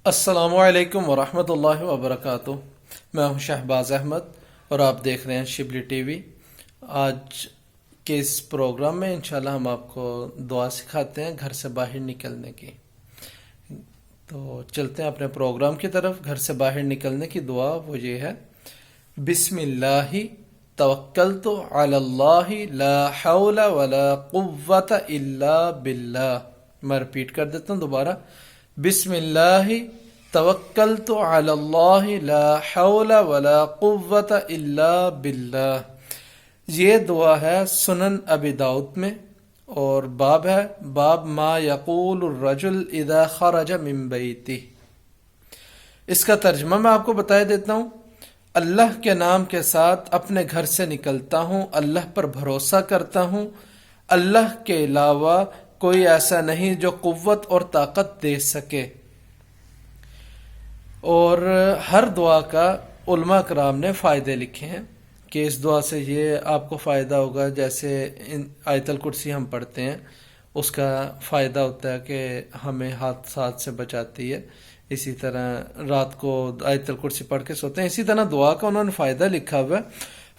السلام علیکم ورحمۃ اللہ وبرکاتہ۔ میں ہوں شہباز احمد اور آپ دیکھ رہے ہیں شبلی ٹی وی۔ آج کے اس پروگرام میں انشاءاللہ ہم آپ کو دعا سکھاتے ہیں گھر سے باہر نکلنے کی۔ تو چلتے ہیں اپنے پروگرام کی طرف۔ گھر سے باہر نکلنے کی دعا وہ یہ ہے: بسم اللہ توکلت علی اللہ لا حول ولا قوت الا باللہ۔ میں ریپیٹ کر دیتا ہوں دوبارہ: بسم اللہ توکلت علی اللہ لا حول ولا قوت الا باللہ۔ یہ دعا ہے سنن ابی داؤد میں، اور باب ہے باب ما یقول الرجل اذا خرج من بیتہ۔ اس کا ترجمہ میں آپ کو بتا دیتا ہوں: اللہ کے نام کے ساتھ اپنے گھر سے نکلتا ہوں، اللہ پر بھروسہ کرتا ہوں، اللہ کے علاوہ کوئی ایسا نہیں جو قوت اور طاقت دے سکے۔ اور ہر دعا کا علماء کرام نے فائدے لکھے ہیں کہ اس دعا سے یہ آپ کو فائدہ ہوگا، جیسے آیت الکرسی ہم پڑھتے ہیں، اس کا فائدہ ہوتا ہے کہ ہمیں حادثات سے بچاتی ہے۔ اسی طرح رات کو آیت الکرسی پڑھ کے سوتے ہیں۔ اسی طرح دعا کا انہوں نے فائدہ لکھا ہوا ہے۔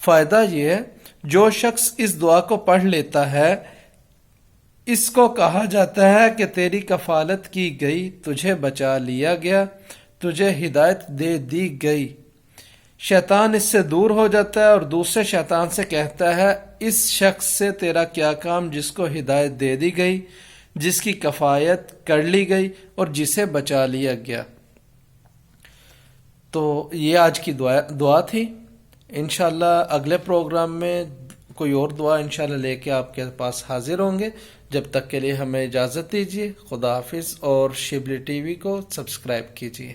فائدہ یہ ہے جو شخص اس دعا کو پڑھ لیتا ہے، اس کو کہا جاتا ہے کہ تیری کفالت کی گئی، تجھے بچا لیا گیا، تجھے ہدایت دے دی گئی۔ شیطان اس سے دور ہو جاتا ہے اور دوسرے شیطان سے کہتا ہے اس شخص سے تیرا کیا کام جس کو ہدایت دے دی گئی، جس کی کفایت کر لی گئی اور جسے بچا لیا گیا۔ تو یہ آج کی دعا تھی۔ انشاءاللہ اگلے پروگرام میں کوئی اور دعا انشاءاللہ لے کے آپ کے پاس حاضر ہوں گے۔ جب تک کے لیے ہمیں اجازت دیجیے۔ خدا حافظ، اور شبلی ٹی وی کو سبسکرائب کیجیے۔